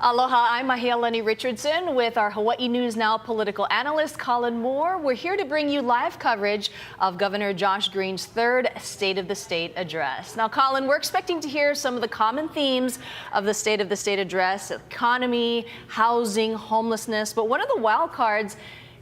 Aloha, I'm Mahealani Richardson with our Hawaii News Now political analyst, Colin Moore. We're here to bring you live coverage of Governor Josh Green's third State of the State address. Now, Colin, we're expecting to hear some of the common themes of the State of the State address: economy, housing, homelessness. But one of the wild cards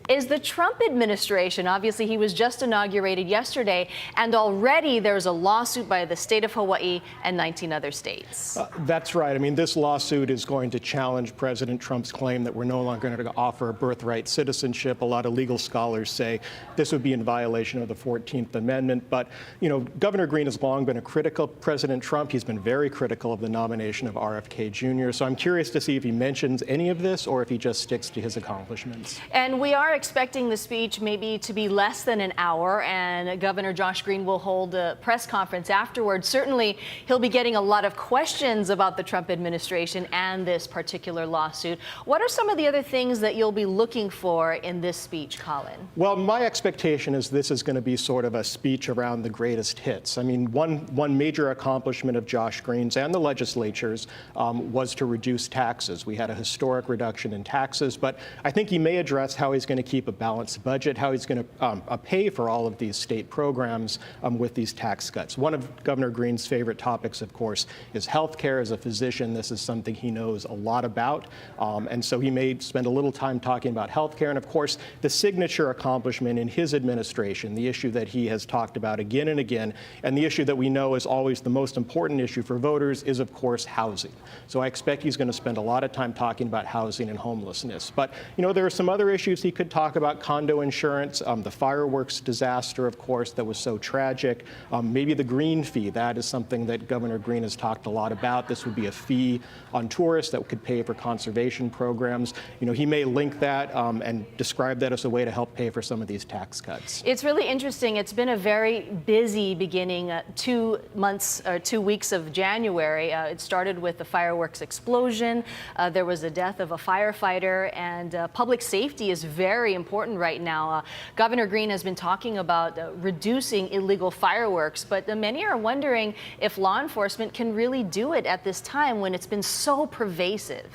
is the Trump administration. Obviously, he was just inaugurated yesterday, and already there's a lawsuit by the state of Hawaii and 19 other states. That's right. I mean, this lawsuit is going to challenge President Trump's claim that we're no longer going to offer birthright citizenship. A lot of legal scholars say this would be in violation of the 14th Amendment. But, you know, Governor Green has long been a critical of President Trump. He's been very critical of the nomination of RFK Jr. So I'm curious to see if he mentions any of this or if he just sticks to his accomplishments. And we are expecting the speech maybe to be less than an hour, and Governor Josh Green will hold a press conference afterwards. Certainly, he'll be getting a lot of questions about the Trump administration and this particular lawsuit. What are some of the other things that you'll be looking for in this speech, Colin? Well, my expectation is this is going to be sort of a speech around the greatest hits. I mean, one major accomplishment of Josh Green's and the legislature's was to reduce taxes. We had a historic reduction in taxes, but I think he may address how he's going to keep a balanced budget, how he's going to pay for all of these state programs with these tax cuts. One of Governor Green's favorite topics, of course, is health care. As a physician, this is something he knows a lot about. And so he may spend a little time talking about health care. And of course, the signature accomplishment in his administration, the issue that he has talked about again and again, and the issue that we know is always the most important issue for voters is, of course, housing. So I expect he's going to spend a lot of time talking about housing and homelessness. But, you know, there are some other issues he could talk about: condo insurance, the fireworks disaster, of course, that was so tragic. Maybe the green fee. That is something that Governor Green has talked a lot about. This would be a fee on tourists that could pay for conservation programs. You know, he may link that and describe that as a way to help pay for some of these tax cuts. It's really interesting. It's been a very busy beginning 2 weeks of January. It started with the fireworks explosion. There was the death of a firefighter, and public safety is very important right now. Governor Green has been talking about reducing illegal fireworks, but many are wondering if law enforcement can really do it at this time when it's been so pervasive.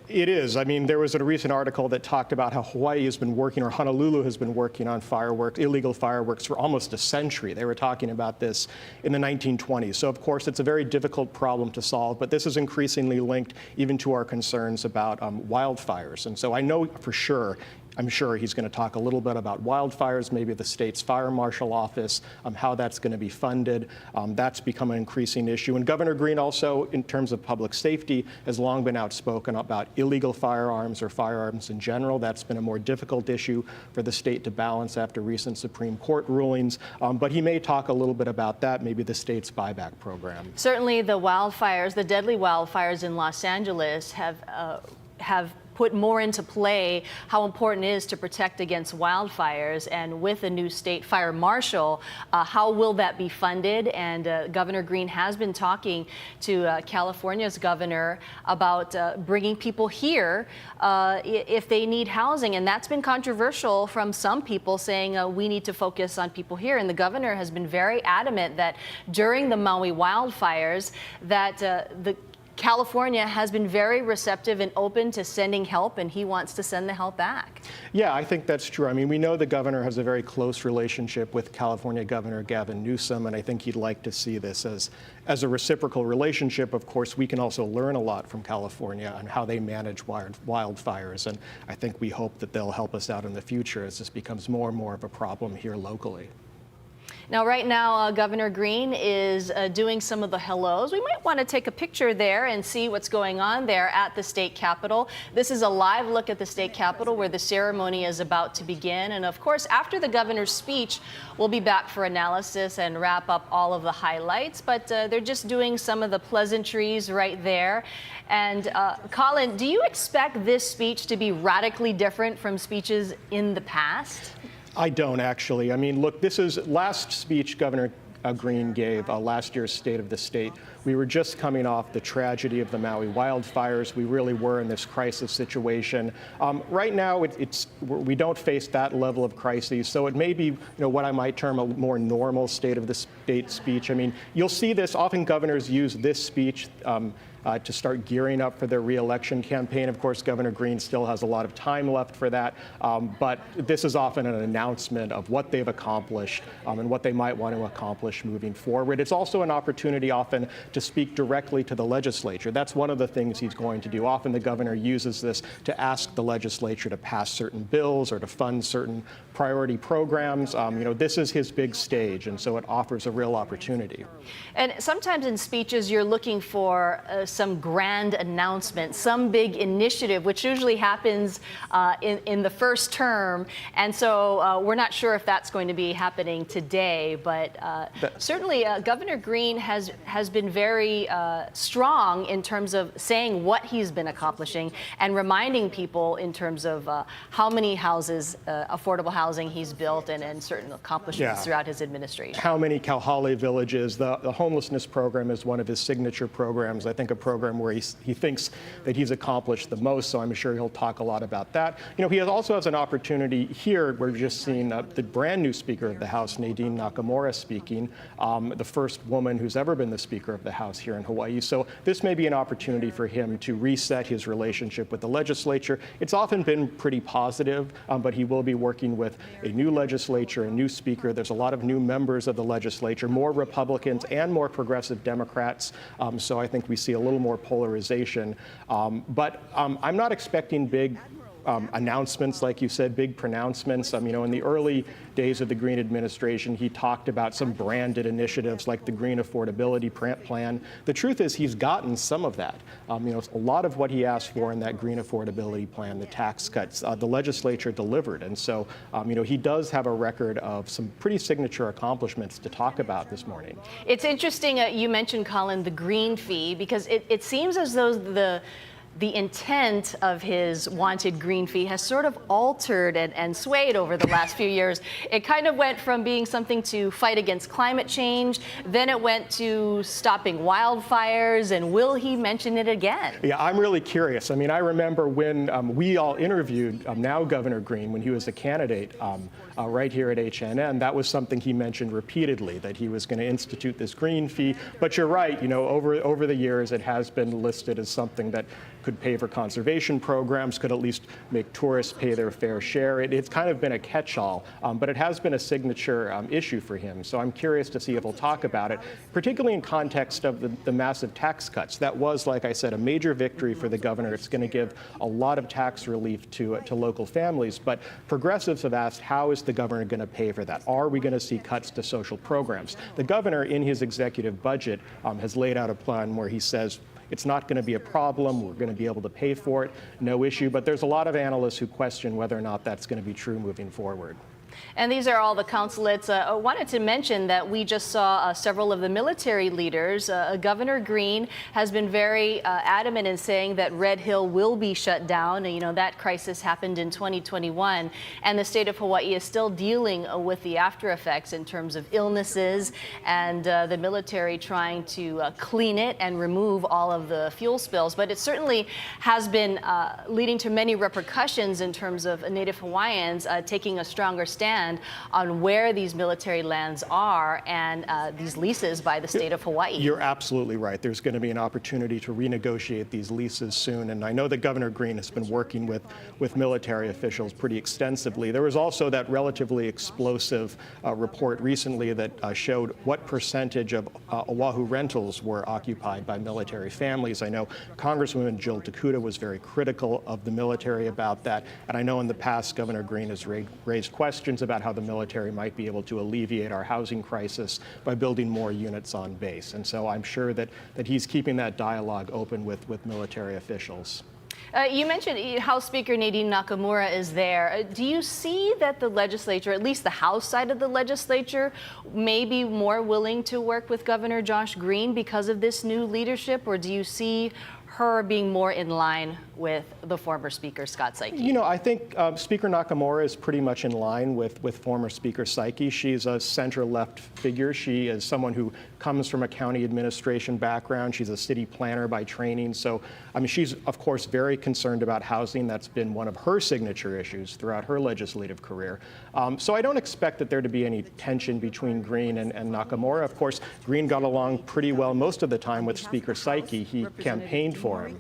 It is. I mean, there was a recent article that talked about how Hawaii has been working, or Honolulu has been working on fireworks, illegal fireworks, for almost a century. They were talking about this in the 1920s. So, of course, it's a very difficult problem to solve, but this is increasingly linked even to our concerns about wildfires. And so I know for sure, I'm sure he's going to talk a little bit about wildfires, maybe the state's fire marshal office, how that's going to be funded. That's become an increasing issue. And Governor Green also, in terms of public safety, has long been outspoken about illegal firearms or firearms in general. That's been a more difficult issue for the state to balance after recent Supreme Court rulings. But he may talk a little bit about that, maybe the state's buyback program. Certainly the wildfires, the deadly wildfires in Los Angeles have put more into play how important it is to protect against wildfires. And with a new state fire marshal, how will that be funded? And Governor Green has been talking to California's governor about bringing people here if they need housing. And that's been controversial from some people, saying we need to focus on people here. And the governor has been very adamant that during the Maui wildfires, that California has been very receptive and open to sending help, and he wants to send the help back. Yeah, I think that's true. I mean, we know the governor has a very close relationship with California Governor Gavin Newsom, and I think he'd like to see this as a reciprocal relationship. Of course, we can also learn a lot from California on how they manage wildfires, and I think we hope that they'll help us out in the future as this becomes more and more of a problem here locally. Now, right now, Governor Green is doing some of the hellos. We might want to take a picture there and see what's going on there at the state capitol. This is a live look at the state capitol where the ceremony is about to begin. And of course, after the governor's speech, we'll be back for analysis and wrap up all of the highlights. But they're just doing some of the pleasantries right there. And Colin, do you expect this speech to be radically different from speeches in the past? I don't, actually. I mean, look, this is last speech Governor Green gave, last year's State of the State. We were just coming off the tragedy of the Maui wildfires. We really were in this crisis situation. Right now, we don't face that level of crises, so it may be, what I might term a more normal State of the State speech. I mean, you'll see this. Often governors use this speech to start gearing up for their re-election campaign. Of course, Governor Green still has a lot of time left for that, but this is often an announcement of what they've accomplished and what they might want to accomplish moving forward. It's also an opportunity often to speak directly to the legislature. That's one of the things he's going to do. Often the governor uses this to ask the legislature to pass certain bills or to fund certain priority programs. This is his big stage, and so it offers a real opportunity. And sometimes in speeches, you're looking for some grand announcement, some big initiative, which usually happens in the first term. And so we're not sure if that's going to be happening today, but certainly Governor Green has been very strong in terms of saying what he's been accomplishing and reminding people in terms of how many houses, affordable housing he's built and certain accomplishments throughout his administration. How many Kauhale villages? The homelessness program is one of his signature programs. I think a program where he thinks that he's accomplished the most, so I'm sure he'll talk a lot about that. He also has an opportunity here. We're just seeing the brand new Speaker of the House, Nadine Nakamura, speaking, the first woman who's ever been the Speaker of the House here in Hawaii. So this may be an opportunity for him to reset his relationship with the legislature. It's often been pretty positive, but he will be working with a new legislature, a new speaker. There's a lot of new members of the legislature, more Republicans and more progressive Democrats. So I think we see a little more polarization. But I'm not expecting big announcements, like you said, big pronouncements. In the early days of the Green administration, he talked about some branded initiatives like the Green Affordability Plan. The truth is he's gotten some of that. A lot of what he asked for in that Green Affordability Plan, the tax cuts, the legislature delivered. And so, he does have a record of some pretty signature accomplishments to talk about this morning. It's interesting you mentioned, Colin, the green fee, because it seems as though the intent of his wanted green fee has sort of altered and swayed over the last few years. It kind of went from being something to fight against climate change, then it went to stopping wildfires, and will he mention it again? Yeah, I'm really curious. I remember when we all interviewed now Governor Green when he was a candidate right here at HNN. That was something he mentioned repeatedly, that he was going to institute this green fee. But you're right, over the years it has been listed as something that could pay for conservation programs, could at least make tourists pay their fair share. It's kind of been a catch-all, but it has been a signature issue for him. So I'm curious to see if he'll talk about it, particularly in context of the massive tax cuts. That was, like I said, a major victory for the governor. It's going to give a lot of tax relief to local families. But progressives have asked, how is the governor going to pay for that? Are we going to see cuts to social programs? The governor, in his executive budget, has laid out a plan where he says, it's not going to be a problem. We're going to be able to pay for it. No issue. But there's a lot of analysts who question whether or not that's going to be true moving forward. And these are all the consulates. I wanted to mention that we just saw several of the military leaders. Governor Green has been very adamant in saying that Red Hill will be shut down. That crisis happened in 2021, and the state of Hawaii is still dealing with the after effects in terms of illnesses and the military trying to clean it and remove all of the fuel spills. But it certainly has been leading to many repercussions in terms of Native Hawaiians taking a stronger stand on where these military lands are and these leases by the state of Hawaii. You're absolutely right. There's going to be an opportunity to renegotiate these leases soon. And I know that Governor Green has been working with military officials pretty extensively. There was also that relatively explosive report recently that showed what percentage of Oahu rentals were occupied by military families. I know Congresswoman Jill Takuda was very critical of the military about that. And I know in the past, Governor Green has raised questions about how the military might be able to alleviate our housing crisis by building more units on base. And so I'm sure that he's keeping that dialogue open with military officials. You mentioned House Speaker Nadine Nakamura is there. Do you see that the legislature, at least the House side of the legislature, may be more willing to work with Governor Josh Green because of this new leadership, or do you see her being more in line with the former Speaker, Scott Saiki? You know, I think Speaker Nakamura is pretty much in line with former Speaker Saiki. She's a center-left figure. She is someone who comes from a county administration background. She's a city planner by training. So, I mean, she's, of course, very concerned about housing. That's been one of her signature issues throughout her legislative career. So I don't expect that there to be any tension between Green and Nakamura. Of course, Green got along pretty well most of the time with Speaker Saiki. He campaigned for him.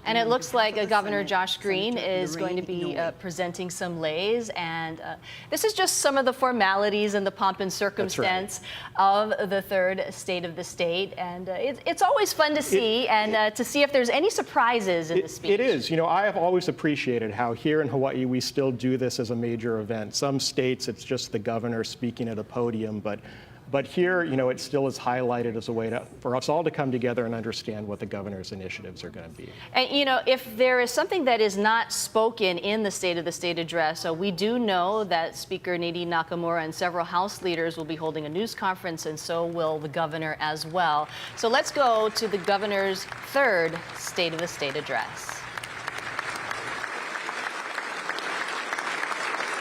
And it looks like Governor Josh Green is going to be presenting some lays, and this is just some of the formalities and the pomp and circumstance of the third state of the state, and it's always fun to see to see if there's any surprises in the speech. It is. You know, I have always appreciated how here in Hawaii we still do this as a major event. Some states it's just the governor speaking at a podium, but here, you know, it still is highlighted as a way for us all to come together and understand what the governor's initiatives are going to be. And, you know, if there is something that is not spoken in the State of the State address, we do know that Speaker Nadine Nakamura and several House leaders will be holding a news conference, and so will the governor as well. So let's go to the governor's third State of the State address.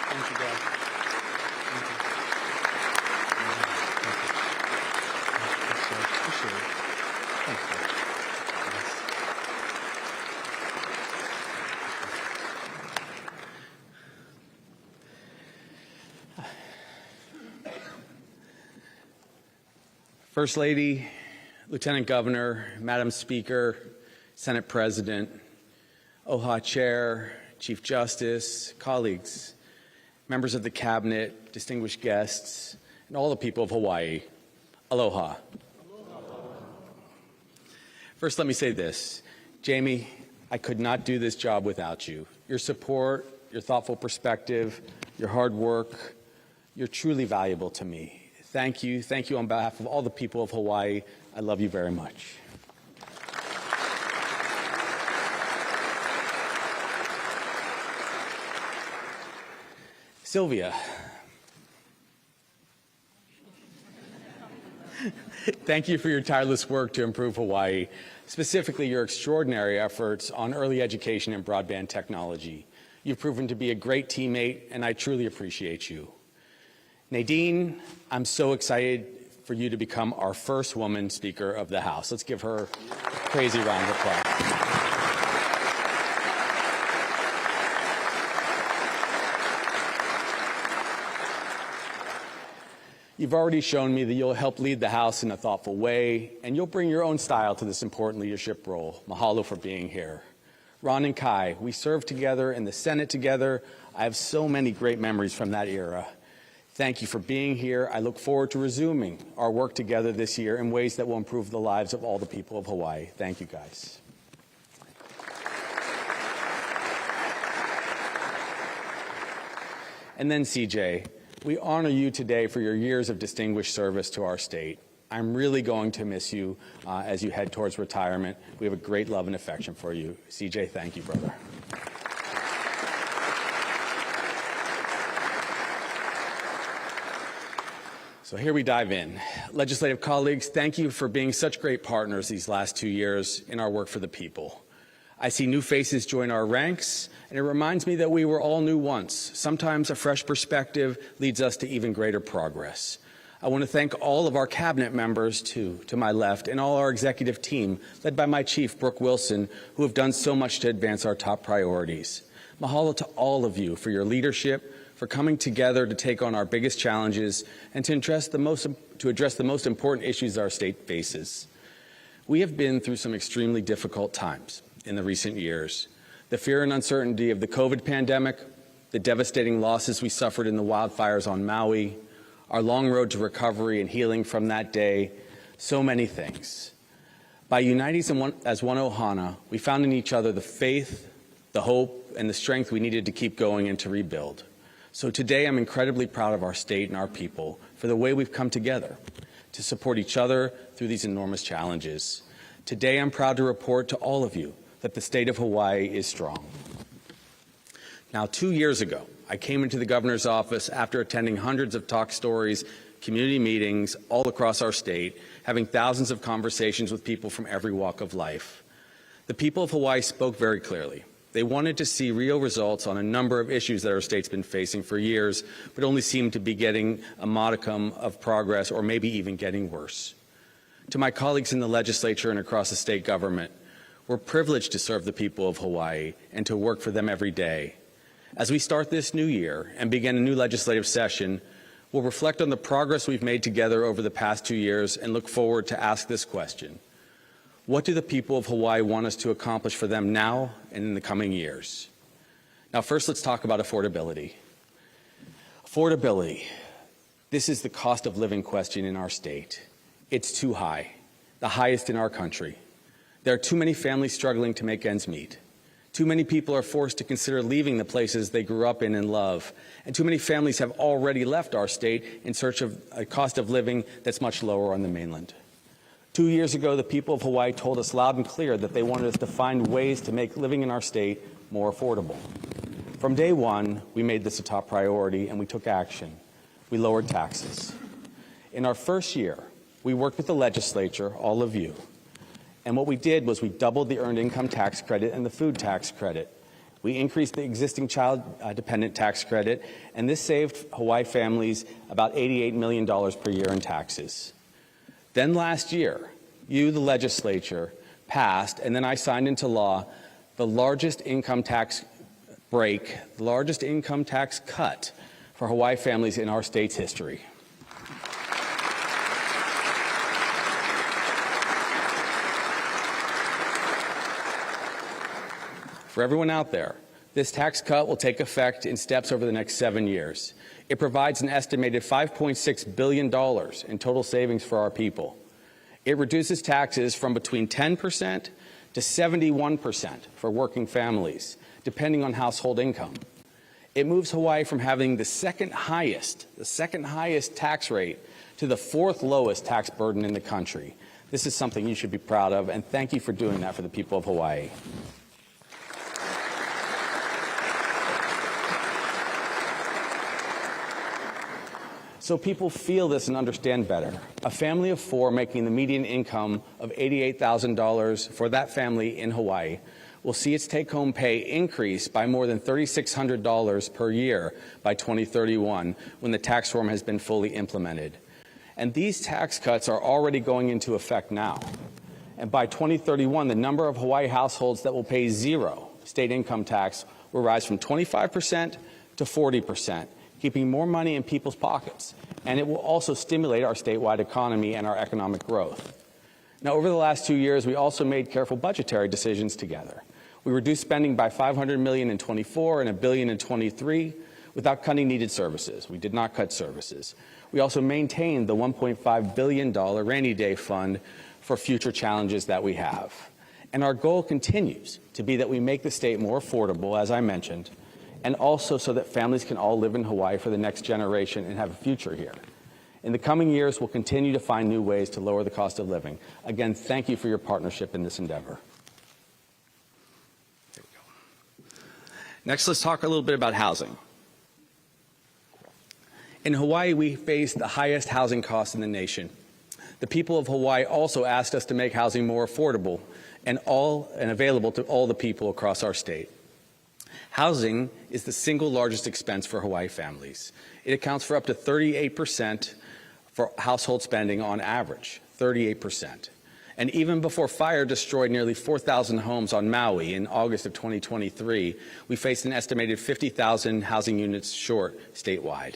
Thank you, Dad. First Lady, Lieutenant Governor, Madam Speaker, Senate President, OHA Chair, Chief Justice, colleagues, members of the Cabinet, distinguished guests, and all the people of Hawaii, aloha. First, let me say this. Jamie, I could not do this job without you. Your support, your thoughtful perspective, your hard work, you're truly valuable to me. Thank you. Thank you on behalf of all the people of Hawaii. I love you very much. Sylvia. Thank you for your tireless work to improve Hawaii, specifically your extraordinary efforts on early education and broadband technology. You've proven to be a great teammate, and I truly appreciate you. Nadine, I'm so excited for you to become our first woman Speaker of the House. Let's give her a crazy round of applause. You've already shown me that you'll help lead the House in a thoughtful way, and you'll bring your own style to this important leadership role. Mahalo for being here. Ron and Kai, we served together in the Senate together. I have so many great memories from that era. Thank you for being here. I look forward to resuming our work together this year in ways that will improve the lives of all the people of Hawaii. Thank you, guys. And then CJ, we honor you today for your years of distinguished service to our state. I'm really going to miss you as you head towards retirement. We have a great love and affection for you. CJ, thank you, brother. So here we dive in. Legislative colleagues, thank you for being such great partners these last 2 years in our work for the people. I see new faces join our ranks, and it reminds me that we were all new once. Sometimes a fresh perspective leads us to even greater progress. I want to thank all of our cabinet members, to my left, and all our executive team, led by my chief, Brooke Wilson, who have done so much to advance our top priorities. Mahalo to all of you for your leadership, for coming together to take on our biggest challenges and to address the most important issues our state faces. We have been through some extremely difficult times in the recent years. The fear and uncertainty of the COVID pandemic, the devastating losses we suffered in the wildfires on Maui, our long road to recovery and healing from that day, so many things. By uniting as one Ohana, we found in each other the faith, the hope, and the strength we needed to keep going and to rebuild. So today I'm incredibly proud of our state and our people for the way we've come together to support each other through these enormous challenges. Today I'm proud to report to all of you that the state of Hawaii is strong. Now, 2 years ago, I came into the governor's office after attending hundreds of talk stories, community meetings all across our state, having thousands of conversations with people from every walk of life. The people of Hawaii spoke very clearly. They wanted to see real results on a number of issues that our state's been facing for years, but only seem to be getting a modicum of progress or maybe even getting worse. To my colleagues in the legislature and across the state government, we're privileged to serve the people of Hawaii and to work for them every day. As we start this new year and begin a new legislative session, we'll reflect on the progress we've made together over the past 2 years and look forward to ask this question. What do the people of Hawaii want us to accomplish for them now and in the coming years? Now, first, let's talk about affordability. Affordability. This is the cost of living question in our state. It's too high, the highest in our country. There are too many families struggling to make ends meet. Too many people are forced to consider leaving the places they grew up in and love. And too many families have already left our state in search of a cost of living that's much lower on the mainland. 2 years ago, the people of Hawaii told us loud and clear that they wanted us to find ways to make living in our state more affordable. From day one, we made this a top priority and we took action. We lowered taxes. In our first year, we worked with the legislature, all of you, and what we did was we doubled the earned income tax credit and the food tax credit. We increased the existing child dependent tax credit, and this saved Hawaii families about $88 million per year in taxes. Then last year, you, the legislature, passed, and then I signed into law, the largest income tax break, the largest income tax cut for Hawaii families in our state's history. For everyone out there, this tax cut will take effect in steps over the next 7 years. It provides an estimated $5.6 billion in total savings for our people. It reduces taxes from between 10% to 71% for working families, depending on household income. It moves Hawaii from having the second highest tax rate to the 4th lowest tax burden in the country. This is something you should be proud of, and thank you for doing that for the people of Hawaii. So people feel this and understand better. A family of 4 making the median income of $88,000 for that family in Hawaii will see its take-home pay increase by more than $3,600 per year by 2031 when the tax reform has been fully implemented. And these tax cuts are already going into effect now. And by 2031, the number of Hawaii households that will pay 0 state income tax will rise from 25% to 40%. Keeping more money in people's pockets, and it will also stimulate our statewide economy and our economic growth. Now, over the last 2 years, we also made careful budgetary decisions together. We reduced spending by $500 million in '24 and $1 billion in '23 without cutting needed services. We did not cut services. We also maintained the $1.5 billion rainy day fund for future challenges that we have. And our goal continues to be that we make the state more affordable, as I mentioned, and also so that families can all live in Hawaii for the next generation and have a future here. In the coming years, we'll continue to find new ways to lower the cost of living. Again, thank you for your partnership in this endeavor. There we go. Next, let's talk a little bit about housing. In Hawaii, we face the highest housing costs in the nation. The people of Hawaii also asked us to make housing more affordable and available to all the people across our state. Housing is the single largest expense for Hawaii families. It accounts for up to 38% for household spending on average, 38%. And even before fire destroyed nearly 4,000 homes on Maui in August of 2023, we faced an estimated 50,000 housing units short statewide.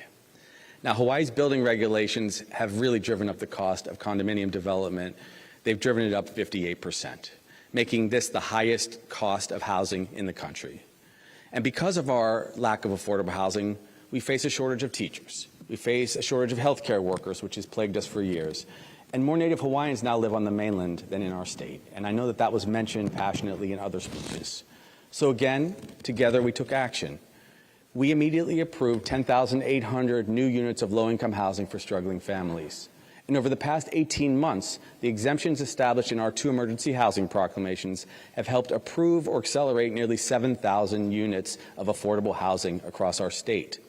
Now, Hawaii's building regulations have really driven up the cost of condominium development. They've driven it up 58%, making this the highest cost of housing in the country. And because of our lack of affordable housing, we face a shortage of teachers. We face a shortage of healthcare workers, which has plagued us for years. And more Native Hawaiians now live on the mainland than in our state. And I know that that was mentioned passionately in other speeches. So again, together we took action. We immediately approved 10,800 new units of low-income housing for struggling families. And over the past 18 months, the exemptions established in our 2 emergency housing proclamations have helped approve or accelerate nearly 7,000 units of affordable housing across our state.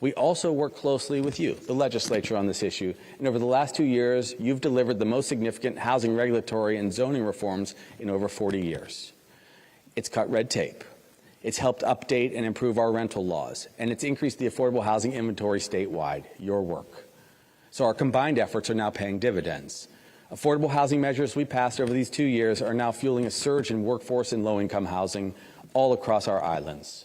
We also work closely with you, the legislature, on this issue, and over the last 2 years, you've delivered the most significant housing regulatory and zoning reforms in over 40 years. It's cut red tape. It's helped update and improve our rental laws, and it's increased the affordable housing inventory statewide, your work. So our combined efforts are now paying dividends. Affordable housing measures we passed over these 2 years are now fueling a surge in workforce and low-income housing all across our islands.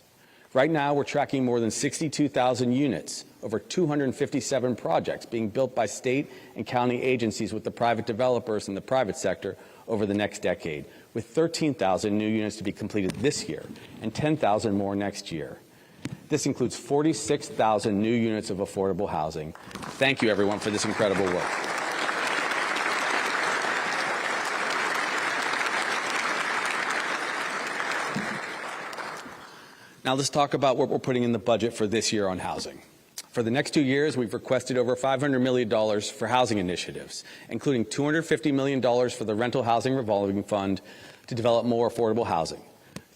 Right now, we're tracking more than 62,000 units, over 257 projects being built by state and county agencies with the private developers and the private sector over the next decade, with 13,000 new units to be completed this year and 10,000 more next year. This includes 46,000 new units of affordable housing. Thank you, everyone, for this incredible work. Now let's talk about what we're putting in the budget for this year on housing. For the next 2 years, we've requested over $500 million for housing initiatives, including $250 million for the Rental Housing Revolving Fund to develop more affordable housing,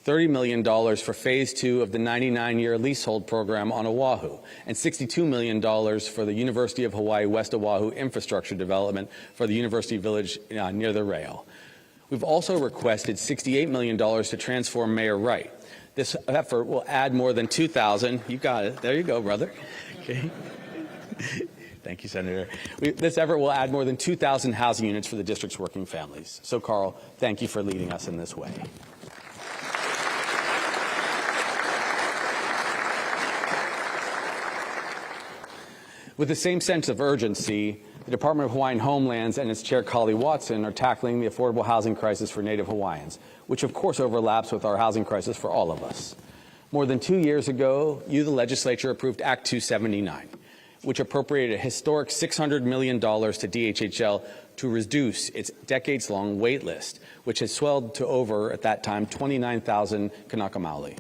$30 million for Phase 2 of the 99-year leasehold program on Oahu, and $62 million for the University of Hawaii West Oahu infrastructure development for the University Village near the rail. We've also requested $68 million to transform Mayor Wright. This effort will add more than 2,000. You got it. There you go, brother. Okay. Thank you, Senator. This effort will add more than 2,000 housing units for the district's working families. So, Carl, thank you for leading us in this way. With the same sense of urgency, the Department of Hawaiian Homelands and its chair, Kali Watson, are tackling the affordable housing crisis for Native Hawaiians, which of course overlaps with our housing crisis for all of us. More than 2 years ago, you, the legislature, approved Act 279, which appropriated a historic $600 million to DHHL to reduce its decades-long wait list, which has swelled to over, at that time, 29,000 Kanaka Maoli.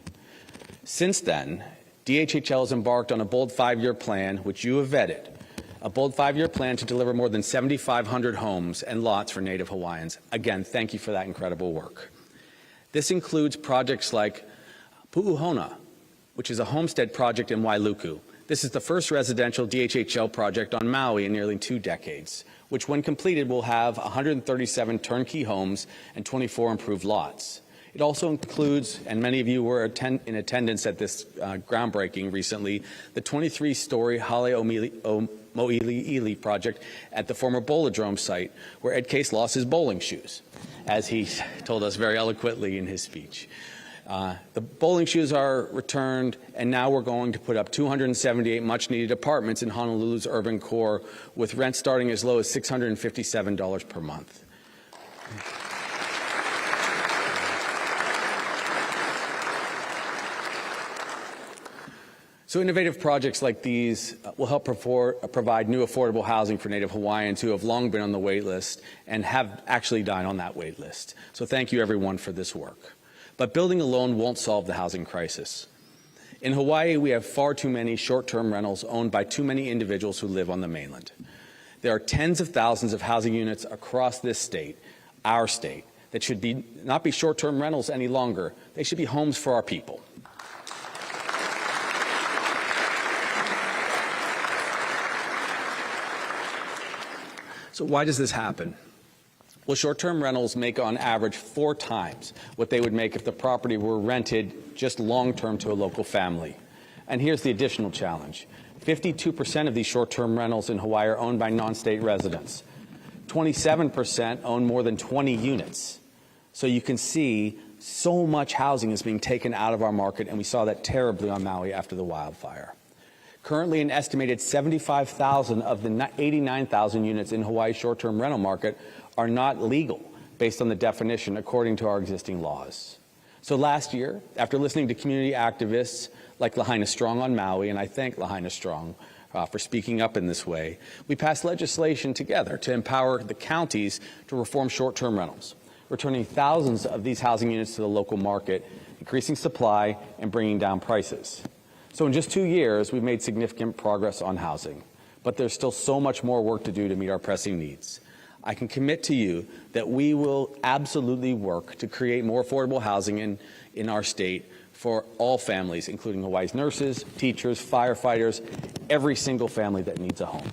Since then, DHHL has embarked on a bold 5-year plan, which you have vetted, a bold 5-year plan to deliver more than 7,500 homes and lots for Native Hawaiians. Again, thank you for that incredible work. This includes projects like Pu'uhona, which is a homestead project in Wailuku. This is the first residential DHHL project on Maui in nearly 2 decades, which when completed will have 137 turnkey homes and 24 improved lots. It also includes, and many of you were in attendance at this groundbreaking recently, the 23-story Hale Mo'iliili project at the former Bowladrome site, where Ed Case lost his bowling shoes, as he told us very eloquently in his speech. The bowling shoes are returned, and now we're going to put up 278 much-needed apartments in Honolulu's urban core, with rent starting as low as $657 per month. So innovative projects like these will help provide new affordable housing for Native Hawaiians who have long been on the wait list and have actually died on that wait list. So thank you, everyone, for this work. But building alone won't solve the housing crisis. In Hawaii, we have far too many short-term rentals owned by too many individuals who live on the mainland. There are tens of thousands of housing units across this state, our state, that should not be short-term rentals any longer. They should be homes for our people. So why does this happen? Well, short-term rentals make on average 4 times what they would make if the property were rented just long-term to a local family. And here's the additional challenge. 52% of these short-term rentals in Hawaii are owned by non-state residents. 27% own more than 20 units. So you can see so much housing is being taken out of our market, and we saw that terribly on Maui after the wildfire. Currently, an estimated 75,000 of the 89,000 units in Hawaii's short-term rental market are not legal based on the definition according to our existing laws. So last year, after listening to community activists like Lahaina Strong on Maui, and I thank Lahaina Strong for speaking up in this way, we passed legislation together to empower the counties to reform short-term rentals, returning thousands of these housing units to the local market, increasing supply, and bringing down prices. So in just 2 years, we've made significant progress on housing, but there's still so much more work to do to meet our pressing needs. I can commit to you that we will absolutely work to create more affordable housing in our state for all families, including Hawaii's nurses, teachers, firefighters, every single family that needs a home.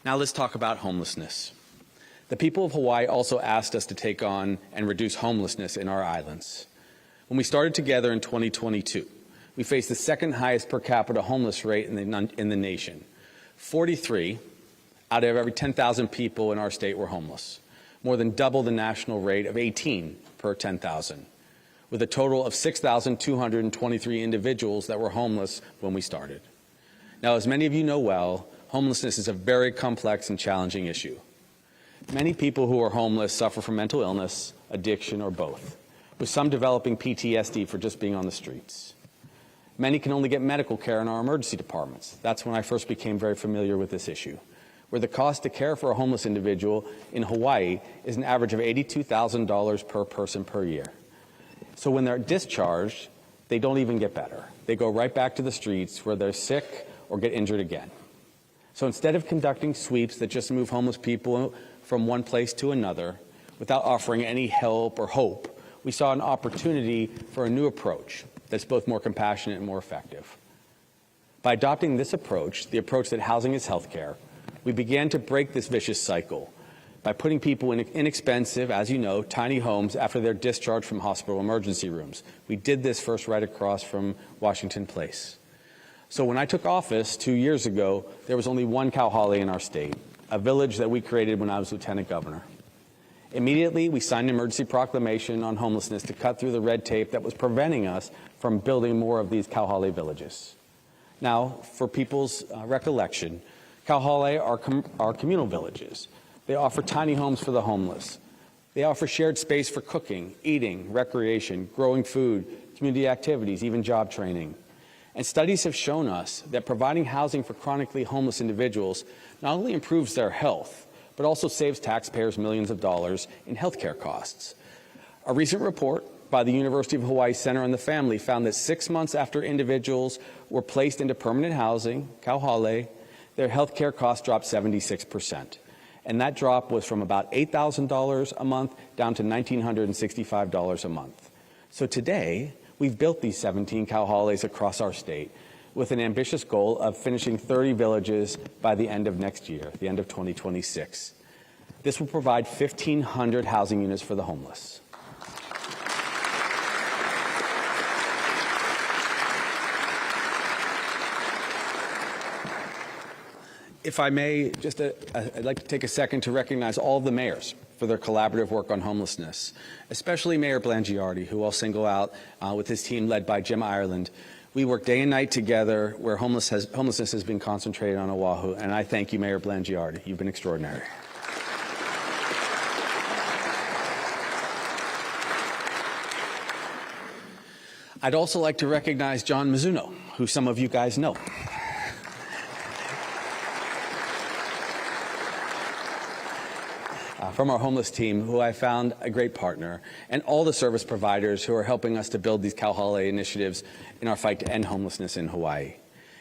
Now let's talk about homelessness. The people of Hawaii also asked us to take on and reduce homelessness in our islands. When we started together in 2022, we faced the second highest per capita homeless rate in the nation. 43 out of every 10,000 people in our state were homeless, more than double the national rate of 18 per 10,000, with a total of 6,223 individuals that were homeless when we started. Now, as many of you know well, homelessness is a very complex and challenging issue. Many people who are homeless suffer from mental illness, addiction, or both, with some developing PTSD for just being on the streets. Many can only get medical care in our emergency departments. That's when I first became very familiar with this issue, where the cost to care for a homeless individual in Hawaii is an average of $82,000 per person per year. So when they're discharged, they don't even get better. They go right back to the streets where they're sick or get injured again. So instead of conducting sweeps that just move homeless people from one place to another without offering any help or hope, we saw an opportunity for a new approach that's both more compassionate and more effective. By adopting this approach, the approach that housing is healthcare, we began to break this vicious cycle by putting people in inexpensive, as you know, tiny homes after they're discharged from hospital emergency rooms. We did this first right across from Washington Place. So when I took office 2 years ago, there was only one Kauhale in our state, a village that we created when I was lieutenant governor. Immediately, we signed an emergency proclamation on homelessness to cut through the red tape that was preventing us from building more of these Kauhale villages. Now, for people's recollection, Kauhale are communal villages. They offer tiny homes for the homeless. They offer shared space for cooking, eating, recreation, growing food, community activities, even job training. And studies have shown us that providing housing for chronically homeless individuals not only improves their health, but also saves taxpayers millions of dollars in healthcare costs. A recent report by the University of Hawaii Center on the Family found that 6 months after individuals were placed into permanent housing, Kauhale, their healthcare costs dropped 76%. And that drop was from about $8,000 a month down to $1,965 a month. So today, we've built these 17 Kauhales across our state with an ambitious goal of finishing 30 villages by the end of next year, the end of 2026. This will provide 1,500 housing units for the homeless. If I may, I'd like to take a second to recognize all of the mayors for their collaborative work on homelessness, especially Mayor Blangiardi, who I'll single out with his team led by Jim Ireland. We work day and night together where homelessness has been concentrated on Oahu, and I thank you, Mayor Blangiardi. You've been extraordinary. I'd also like to recognize John Mizuno, who some of you guys know. From our homeless team, who I found a great partner, and all the service providers who are helping us to build these Kauhale initiatives in our fight to end homelessness in Hawaii.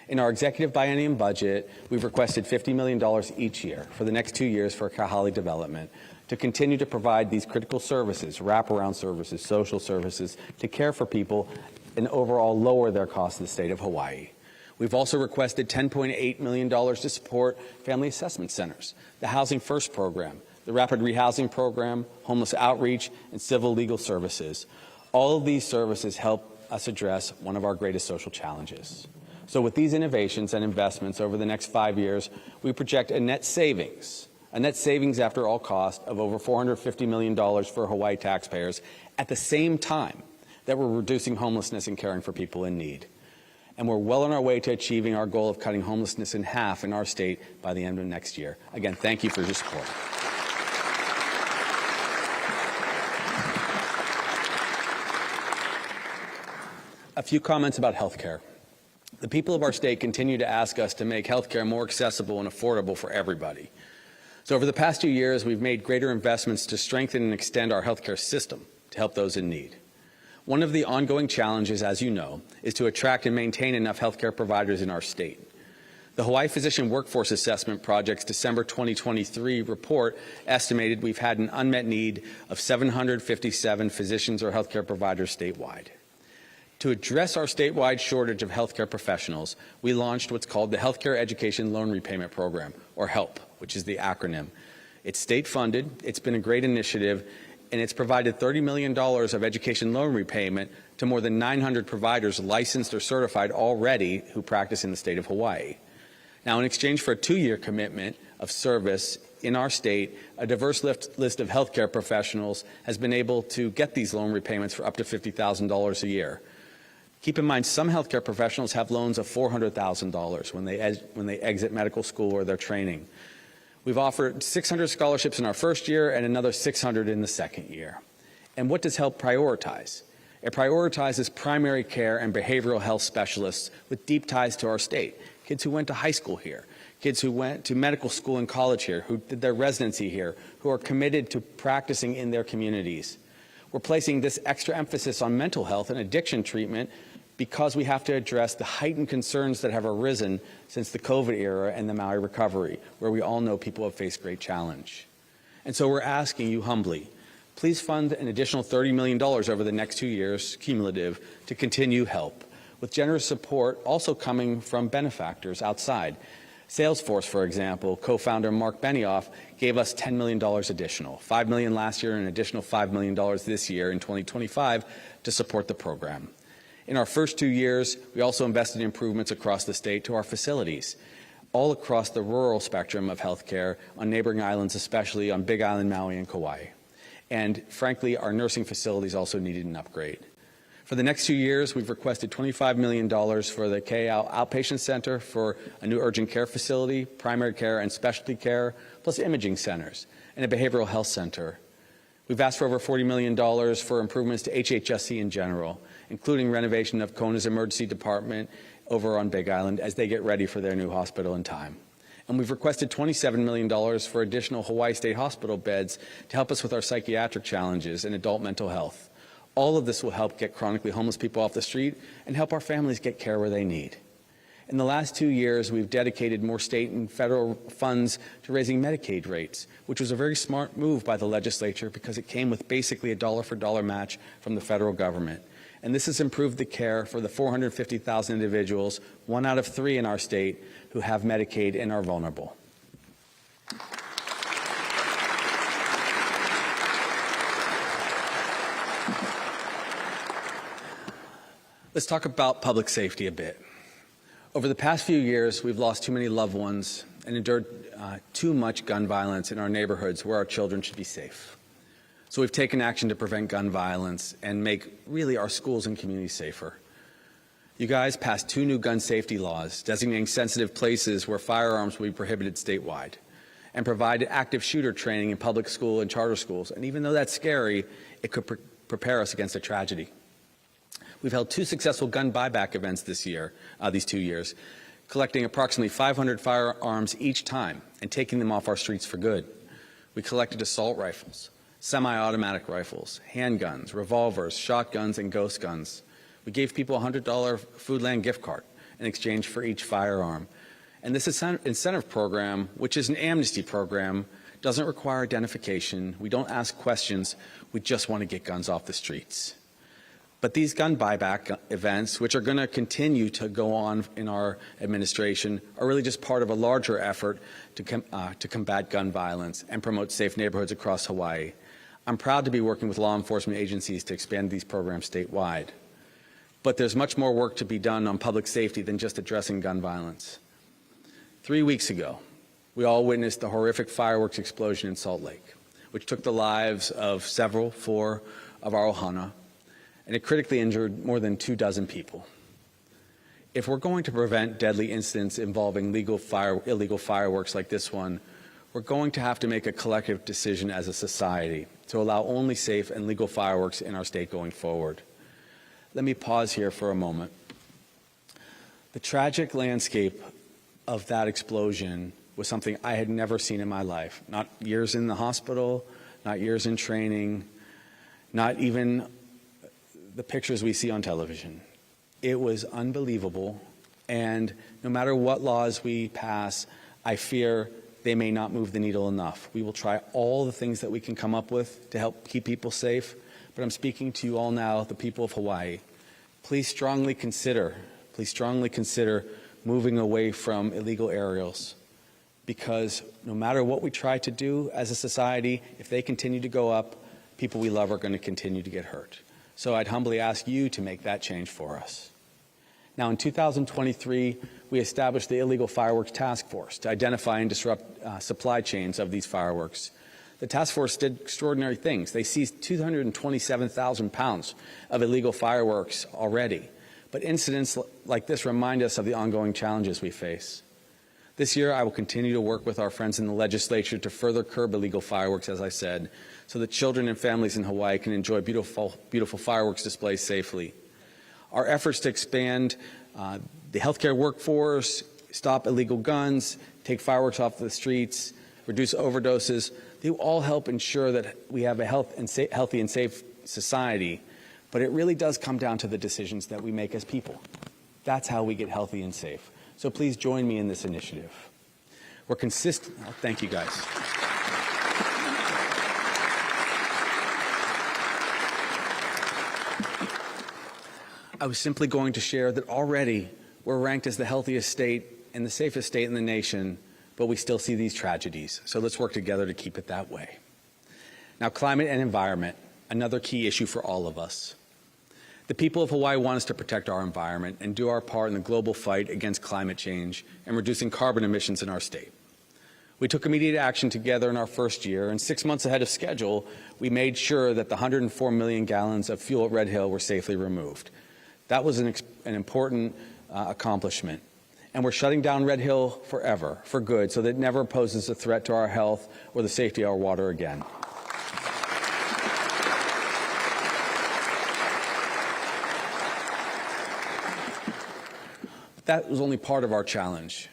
In our executive biennium budget, we've requested $50 million each year for the next 2 years for Kauhale development to continue to provide these critical services, wraparound services, social services, to care for people and overall lower their costs in the state of Hawaii. We've also requested $10.8 million to support family assessment centers, the Housing First program, the Rapid Rehousing Program, homeless outreach, and civil legal services. All of these services help us address one of our greatest social challenges. So with these innovations and investments over the next 5 years, we project a net savings after all cost of over $450 million for Hawaii taxpayers at the same time that we're reducing homelessness and caring for people in need. And we're well on our way to achieving our goal of cutting homelessness in half in our state by the end of next year. Again, thank you for your support. A few comments about health care. The people of our state continue to ask us to make health care more accessible and affordable for everybody. So over the past 2 years, we've made greater investments to strengthen and extend our health care system to help those in need. One of the ongoing challenges, as you know, is to attract and maintain enough health care providers in our state. The Hawaii Physician Workforce Assessment Project's December 2023 report estimated we've had an unmet need of 757 physicians or healthcare providers statewide. To address our statewide shortage of healthcare professionals, we launched what's called the Healthcare Education Loan Repayment Program, or HELP, which is the acronym. It's state-funded, it's been a great initiative, and it's provided $30 million of education loan repayment to more than 900 providers licensed or certified already who practice in the state of Hawaii. Now, in exchange for a 2-year commitment of service in our state, a diverse list of healthcare professionals has been able to get these loan repayments for up to $50,000 a year. Keep in mind, some healthcare professionals have loans of $400,000 when they exit medical school or their training. We've offered 600 scholarships in our first year and another 600 in the second year. And what does HELP prioritize? It prioritizes primary care and behavioral health specialists with deep ties to our state. Kids who went to high school here, kids who went to medical school and college here, who did their residency here, who are committed to practicing in their communities. We're placing this extra emphasis on mental health and addiction treatment because we have to address the heightened concerns that have arisen since the COVID era and the Maui recovery, where we all know people have faced great challenge. And so we're asking you humbly, please fund an additional $30 million over the next 2 years, cumulative, to continue HELP, with generous support also coming from benefactors outside. Salesforce, for example, co-founder Mark Benioff gave us $10 million additional, $5 million last year and an additional $5 million this year in 2025 to support the program. In our first 2 years, we also invested in improvements across the state to our facilities, all across the rural spectrum of healthcare on neighboring islands, especially on Big Island, Maui, and Kauai. And frankly, our nursing facilities also needed an upgrade. For the next 2 years, we've requested $25 million for the Ke'au Outpatient Center for a new urgent care facility, primary care and specialty care, plus imaging centers, and a behavioral health center. We've asked for over $40 million for improvements to HHSC in general, including renovation of Kona's emergency department over on Big Island as they get ready for their new hospital in time. And we've requested $27 million for additional Hawaii State Hospital beds to help us with our psychiatric challenges and adult mental health. All of this will help get chronically homeless people off the street and help our families get care where they need. In the last 2 years, we've dedicated more state and federal funds to raising Medicaid rates, which was a very smart move by the legislature because it came with basically a dollar-for-dollar match from the federal government. And this has improved the care for the 450,000 individuals, 1 out of 3 in our state, who have Medicaid and are vulnerable. Let's talk about public safety a bit. Over the past few years, we've lost too many loved ones and endured too much gun violence in our neighborhoods where our children should be safe. So we've taken action to prevent gun violence and make really our schools and communities safer. You guys passed 2 new gun safety laws designating sensitive places where firearms will be prohibited statewide and provided active shooter training in public school and charter schools. And even though that's scary, it could prepare us against a tragedy. We've held 2 successful gun buyback events this year, these 2 years, collecting approximately 500 firearms each time and taking them off our streets for good. We collected assault rifles, semi-automatic rifles, handguns, revolvers, shotguns, and ghost guns. We gave people a $100 Foodland gift card in exchange for each firearm. And this incentive program, which is an amnesty program, doesn't require identification. We don't ask questions. We just want to get guns off the streets. But these gun buyback events, which are going to continue to go on in our administration, are really just part of a larger effort to combat gun violence and promote safe neighborhoods across Hawaii. I'm proud to be working with law enforcement agencies to expand these programs statewide. But there's much more work to be done on public safety than just addressing gun violence. 3 weeks ago, we all witnessed the horrific fireworks explosion in Salt Lake, which took the lives of 4 of our ohana, and it critically injured more than 24 people. If we're going to prevent deadly incidents involving illegal fireworks like this one, we're going to have to make a collective decision as a society to allow only safe and legal fireworks in our state going forward. Let me pause here for a moment. The tragic landscape of that explosion was something I had never seen in my life. Not years in the hospital, not years in training, not even the pictures we see on television. It was unbelievable, And no matter what laws we pass, I fear they may not move the needle enough. We will try all the things that we can come up with to help keep people safe. But I'm speaking to you all now, the people of Hawaii. Please strongly consider moving away from illegal aerials, because no matter what we try to do as a society, if they continue to go up, people we love are going to continue to get hurt. So I'd humbly ask you to make that change for us. Now, in 2023, we established the Illegal Fireworks Task Force to identify and disrupt supply chains of these fireworks. The task force did extraordinary things. They seized 227,000 pounds of illegal fireworks already. But incidents like this remind us of the ongoing challenges we face. This year, I will continue to work with our friends in the legislature to further curb illegal fireworks, as I said, so that children and families in Hawaii can enjoy beautiful fireworks displays safely. Our efforts to expand the healthcare workforce, stop illegal guns, take fireworks off the streets, reduce overdoses, they will all help ensure that we have a healthy and safe society. But it really does come down to the decisions that we make as people. That's how we get healthy and safe. So please join me in this initiative. We're consistent. Oh, thank you, guys. I was simply going to share that already we're ranked as the healthiest state and the safest state in the nation, but we still see these tragedies. So let's work together to keep it that way. Now, climate and environment, another key issue for all of us. The people of Hawaii want us to protect our environment and do our part in the global fight against climate change and reducing carbon emissions in our state. We took immediate action together in our first year, and 6 months ahead of schedule, we made sure that the 104 million gallons of fuel at Red Hill were safely removed. That was an important accomplishment. And we're shutting down Red Hill forever, for good, so that it never poses a threat to our health or the safety of our water again. That was only part of our challenge.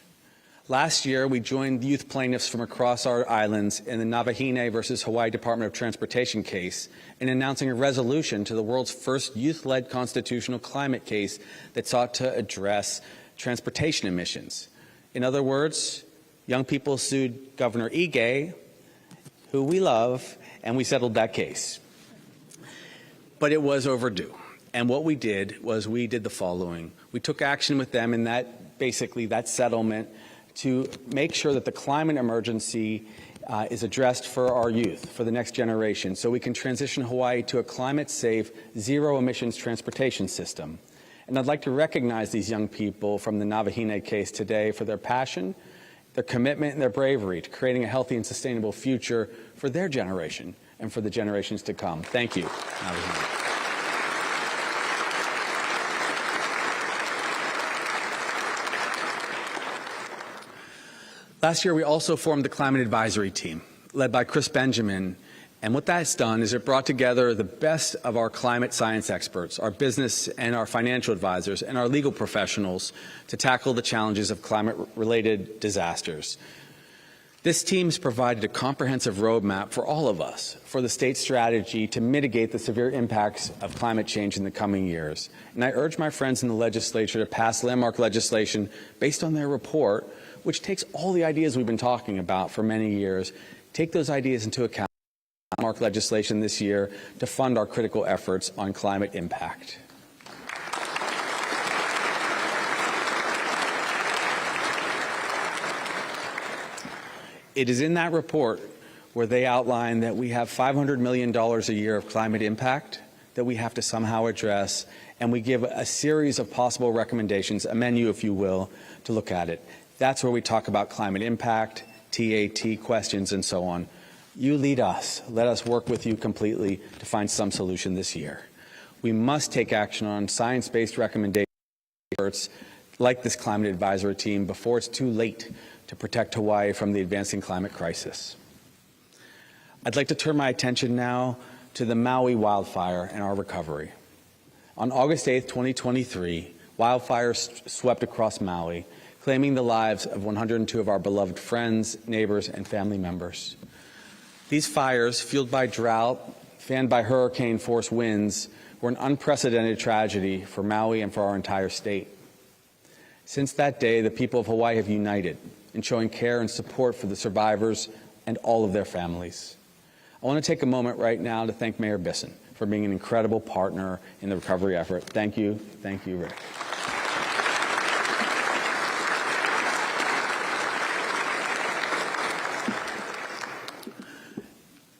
Last year, we joined youth plaintiffs from across our islands in the Navahine versus Hawaii Department of Transportation case in announcing a resolution to the world's first youth-led constitutional climate case that sought to address transportation emissions. In other words, young people sued Governor Ige, who we love, and we settled that case. But it was overdue. And what we did was we did the following. We took action with them in that settlement to make sure that the climate emergency is addressed for our youth, for the next generation, so we can transition Hawaii to a climate-safe, zero-emissions transportation system. And I'd like to recognize these young people from the Navahine case today for their passion, their commitment, and their bravery to creating a healthy and sustainable future for their generation and for the generations to come. Thank you, Navahine. Last year, we also formed the Climate Advisory Team, led by Chris Benjamin. And what that's done is it brought together the best of our climate science experts, our business and our financial advisors, and our legal professionals to tackle the challenges of climate-related disasters. This team's provided a comprehensive roadmap for all of us for the state's strategy to mitigate the severe impacts of climate change in the coming years. And I urge my friends in the legislature to pass landmark legislation based on their report, which takes all the ideas we've been talking about for many years, take those ideas into account, landmark legislation this year to fund our critical efforts on climate impact. It is in that report where they outline that we have $500 million a year of climate impact that we have to somehow address, and we give a series of possible recommendations, a menu, if you will, to look at it. That's where we talk about climate impact, TAT questions, and so on. You lead us. Let us work with you completely to find some solution this year. We must take action on science-based recommendations like this Climate Advisory Team before it's too late to protect Hawaii from the advancing climate crisis. I'd like to turn my attention now to the Maui wildfire and our recovery. On August 8th, 2023, wildfires swept across Maui, claiming the lives of 102 of our beloved friends, neighbors, and family members. These fires, fueled by drought, fanned by hurricane-force winds, were an unprecedented tragedy for Maui and for our entire state. Since that day, the people of Hawaii have united in showing care and support for the survivors and all of their families. I want to take a moment right now to thank Mayor Bisson for being an incredible partner in the recovery effort. Thank you, Rick.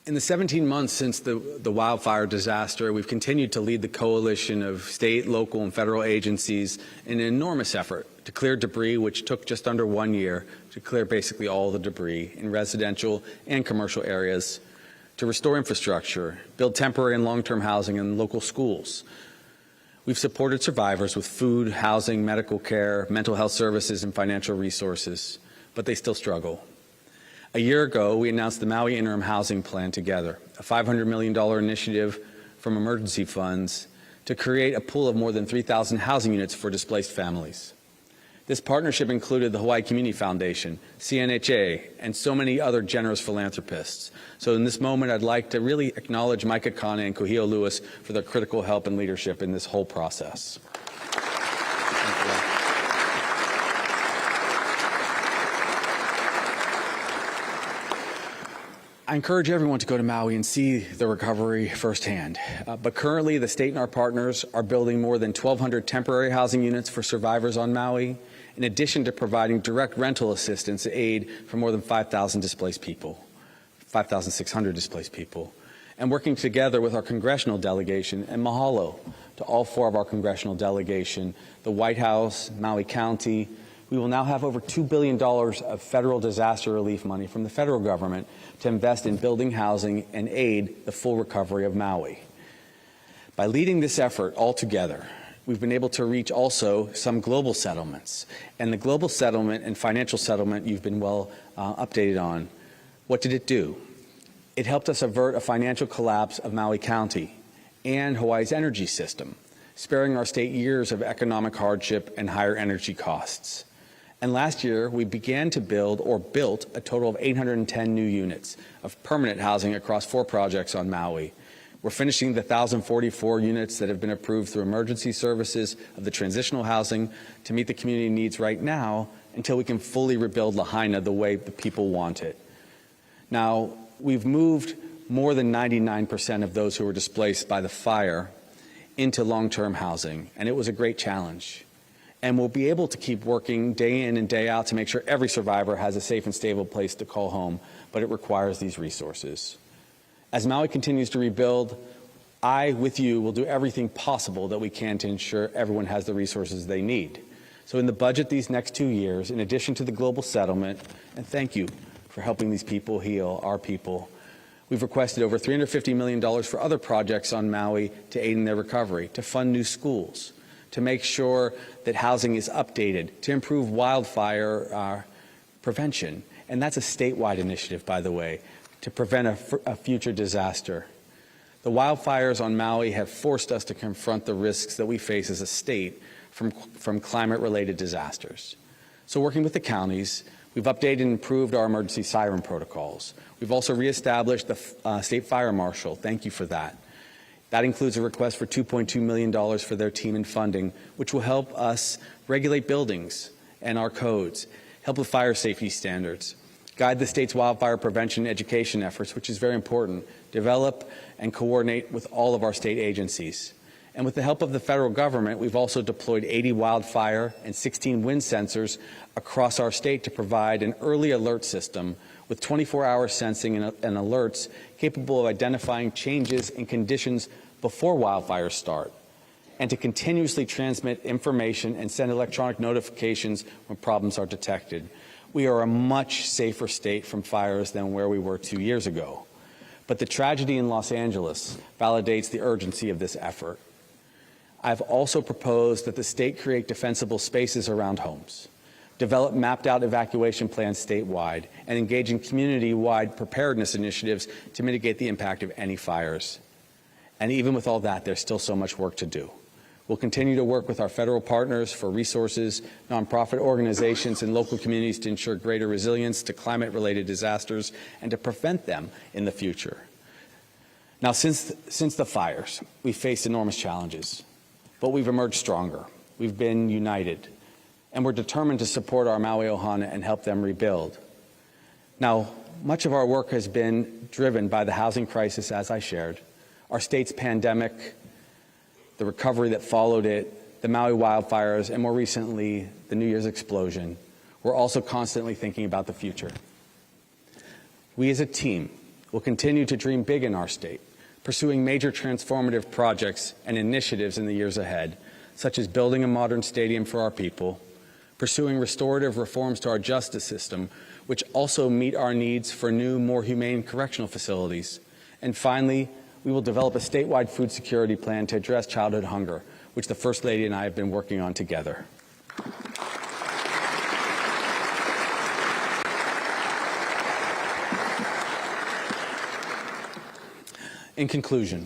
In the 17 months since the wildfire disaster, we've continued to lead the coalition of state, local, and federal agencies in an enormous effort to clear debris, which took just under 1 year to clear basically all the debris in residential and commercial areas, to restore infrastructure, build temporary and long-term housing in local schools. We've supported survivors with food, housing, medical care, mental health services, and financial resources, but they still struggle. A year ago, we announced the Maui Interim Housing Plan together, a $500 million initiative from emergency funds to create a pool of more than 3,000 housing units for displaced families. This partnership included the Hawaii Community Foundation, CNHA, and so many other generous philanthropists. So in this moment, I'd like to really acknowledge Micah Kane and Kuhio Lewis for their critical help and leadership in this whole process. I encourage everyone to go to Maui and see the recovery firsthand. But currently, the state and our partners are building more than 1,200 temporary housing units for survivors on Maui, in addition to providing direct rental assistance aid for more than 5,600 displaced people, and working together with our congressional delegation, and mahalo to all 4 of our congressional delegation, the White House, Maui County. We will now have over $2 billion of federal disaster relief money from the federal government to invest in building housing and aid the full recovery of Maui. By leading this effort all together, we've been able to reach also some global settlements. And the global settlement and financial settlement you've been well updated on. What did it do? It helped us avert a financial collapse of Maui County and Hawaii's energy system, sparing our state years of economic hardship and higher energy costs. And last year, we began to build or built a total of 810 new units of permanent housing across 4 projects on Maui. We're finishing the 1,044 units that have been approved through emergency services of the transitional housing to meet the community needs right now until we can fully rebuild Lahaina the way the people want it. Now, we've moved more than 99% of those who were displaced by the fire into long-term housing, and it was a great challenge. And we'll be able to keep working day in and day out to make sure every survivor has a safe and stable place to call home, but it requires these resources. As Maui continues to rebuild, I, with you, will do everything possible that we can to ensure everyone has the resources they need. So in the budget these next 2 years, in addition to the global settlement, and thank you for helping these people heal, our people, we've requested over $350 million for other projects on Maui to aid in their recovery, to fund new schools, to make sure that housing is updated, to improve wildfire prevention. And that's a statewide initiative, by the way, to prevent a future disaster. The wildfires on Maui have forced us to confront the risks that we face as a state from climate-related disasters. So working with the counties, we've updated and improved our emergency siren protocols. We've also reestablished the state fire marshal. Thank you for that. That includes a request for $2.2 million for their team and funding, which will help us regulate buildings and our codes, help with fire safety standards, guide the state's wildfire prevention education efforts, which is very important, develop and coordinate with all of our state agencies. And with the help of the federal government, we've also deployed 80 wildfire and 16 wind sensors across our state to provide an early alert system with 24-hour sensing and alerts capable of identifying changes in conditions before wildfires start, and to continuously transmit information and send electronic notifications when problems are detected. We are a much safer state from fires than where we were 2 years ago. But the tragedy in Los Angeles validates the urgency of this effort. I've also proposed that the state create defensible spaces around homes, develop mapped-out evacuation plans statewide, and engage in community-wide preparedness initiatives to mitigate the impact of any fires. And even with all that, there's still so much work to do. We'll continue to work with our federal partners for resources, nonprofit organizations, and local communities to ensure greater resilience to climate-related disasters and to prevent them in the future. Now, since the fires, we've faced enormous challenges, but we've emerged stronger. We've been united. and we're determined to support our Maui Ohana and help them rebuild. Now, much of our work has been driven by the housing crisis, as I shared, our state's pandemic, the recovery that followed it, the Maui wildfires, and more recently, the New Year's explosion. We're also constantly thinking about the future. We as a team will continue to dream big in our state, pursuing major transformative projects and initiatives in the years ahead, such as building a modern stadium for our people, pursuing restorative reforms to our justice system, which also meet our needs for new, more humane correctional facilities. And finally, we will develop a statewide food security plan to address childhood hunger, which the First Lady and I have been working on together. In conclusion,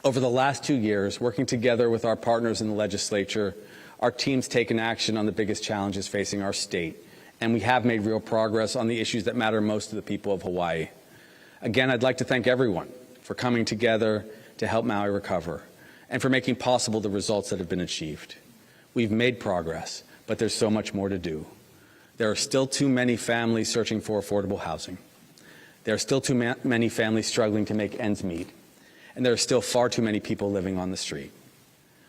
over the last 2 years, working together with our partners in the legislature, our team's taken action on the biggest challenges facing our state, and we have made real progress on the issues that matter most to the people of Hawaii. Again, I'd like to thank everyone for coming together to help Maui recover and for making possible the results that have been achieved. We've made progress, but there's so much more to do. There are still too many families searching for affordable housing. There are still too many families struggling to make ends meet, and there are still far too many people living on the street.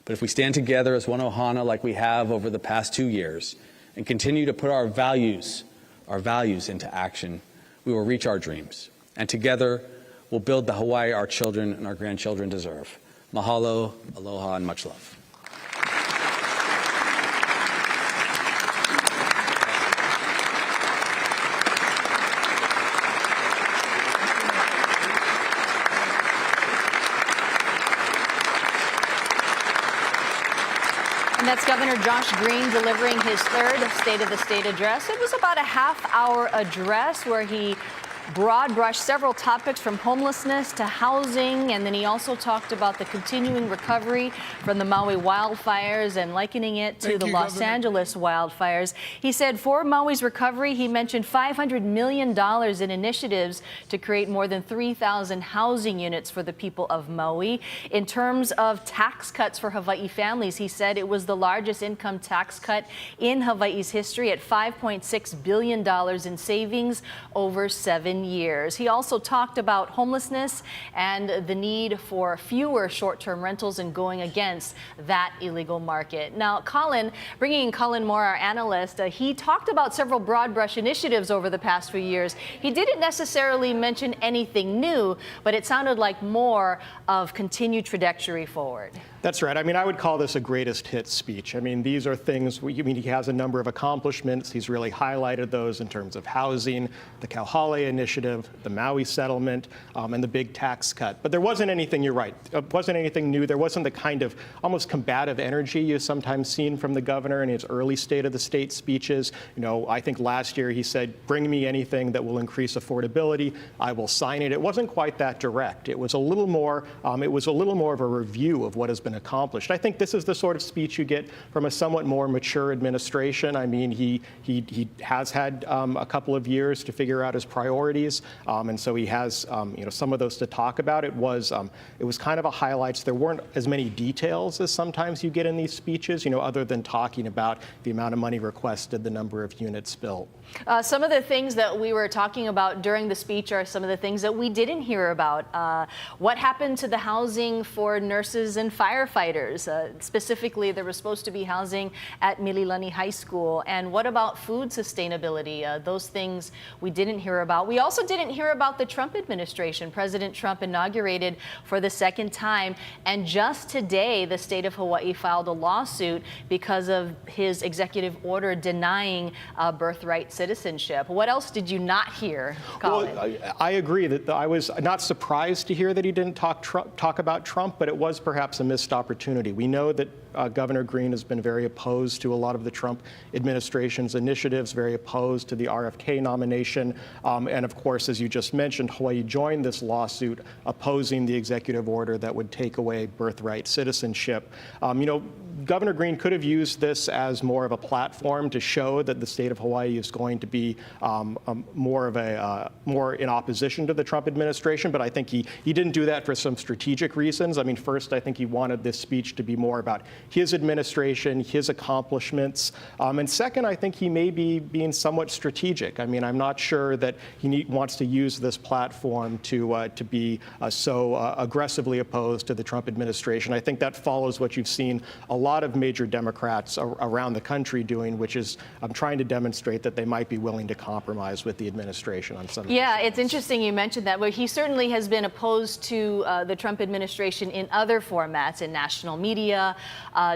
But if we stand together as one Ohana like we have over the past 2 years and continue to put our values into action, we will reach our dreams. And together, we'll build the Hawaii our children and our grandchildren deserve. Mahalo, aloha, and much love. And that's Governor Josh Green delivering his third State of the State address. It was about a half-hour address where he broad-brushed several topics from homelessness to housing, and then he also talked about the continuing recovery from the Maui wildfires and likening it to the Los Angeles wildfires. He said for Maui's recovery, he mentioned $500 million in initiatives to create more than 3,000 housing units for the people of Maui. In terms of tax cuts for Hawaii families, he said it was the largest income tax cut in Hawaii's history at $5.6 billion in savings over 7 years. He also talked about homelessness and the need for fewer short-term rentals and going against that illegal market. Now, bringing in Colin Moore, our analyst, he talked about several broad brush initiatives over the past few years. He didn't necessarily mention anything new, but it sounded like more of continued trajectory forward. That's right. I mean, I would call this a greatest hits speech. I mean, these are things, he has a number of accomplishments. He's really highlighted those in terms of housing, the Kauhale initiative, the Maui settlement, and the big tax cut. But there wasn't anything, you're right, it wasn't anything new. There wasn't the kind of almost combative energy you've sometimes seen from the governor in his early State of the State speeches. You know, I think last year he said, bring me anything that will increase affordability, I will sign it. It wasn't quite that direct. It was a little more, of a review of what has been accomplished. I think this is the sort of speech you get from a somewhat more mature administration. I mean, he has had a couple of years to figure out his priorities, and so he has some of those to talk about. It was kind of a highlights. There weren't as many details as sometimes you get in these speeches, other than talking about the amount of money requested, the number of units built. Some of the things that we were talking about during the speech are some of the things that we didn't hear about. What happened to the housing for nurses and firefighters? Specifically, there was supposed to be housing at Mililani High School. And what about food sustainability? Those things we didn't hear about. We also didn't hear about the Trump administration. President Trump inaugurated for the second time. And just today, the state of Hawaii filed a lawsuit because of his executive order denying birthright citizenship. What else did you not hear, Colin? Well, I agree that I was not surprised to hear that he didn't talk about Trump, but it was perhaps a missed opportunity. We know that Governor Green has been very opposed to a lot of the Trump administration's initiatives, very opposed to the RFK nomination, and of course, as you just mentioned, Hawaii joined this lawsuit opposing the executive order that would take away birthright citizenship. Governor Green could have used this as more of a platform to show that the state of Hawaii is going to be more in opposition to the Trump administration, but I think he didn't do that for some strategic reasons. I mean, first, I think he wanted this speech to be more about his administration, his accomplishments, and second, I think he may be being somewhat strategic. I mean, I'm not sure that he wants to use this platform to be so aggressively opposed to the Trump administration. I think that follows what you've seen a lot of major Democrats around the country doing, which is trying to demonstrate that they might be willing to compromise with the administration on some. Yeah, it's interesting you mentioned that. Well, he certainly has been opposed to the Trump administration in other formats, in national media,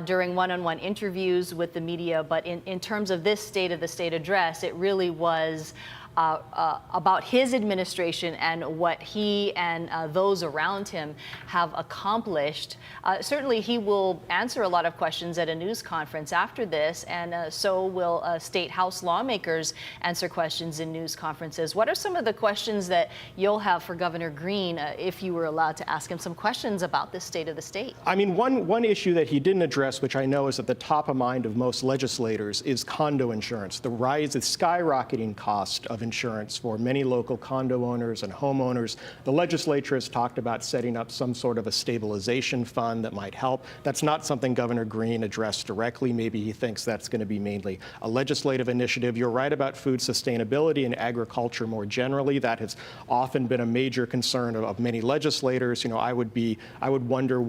during one-on-one interviews with the media. But in terms of this State of the State address, it really was about his administration and what he and those around him have accomplished. Certainly, he will answer a lot of questions at a news conference after this, and so will state House lawmakers answer questions in news conferences. What are some of the questions that you'll have for Governor Green if you were allowed to ask him some questions about this State of the State? I mean, one issue that he didn't address, which I know is at the top of mind of most legislators, is condo insurance. The skyrocketing cost of insurance for many local condo owners and homeowners. The legislature has talked about setting up some sort of a stabilization fund that might help. That's not something Governor Green addressed directly. Maybe he thinks that's going to be mainly a legislative initiative. You're right about food sustainability and agriculture more generally. That has often been a major concern of many legislators. I would wonder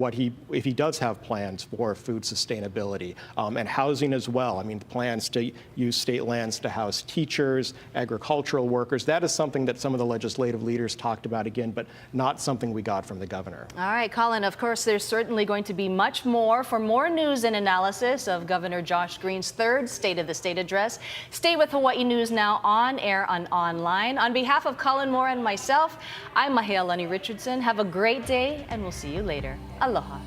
if he does have plans for food sustainability and housing as well. I mean, plans to use state lands to house teachers, agricultural workers. That is something that some of the legislative leaders talked about again, but not something we got from the governor. All right, Colin, of course, there's certainly going to be much more. For more news and analysis of Governor Josh Green's third State of the State address, stay with Hawaii News Now on air and online. On behalf of Colin Moore and myself, I'm Mahealani Richardson. Have a great day, and we'll see you later. Aloha.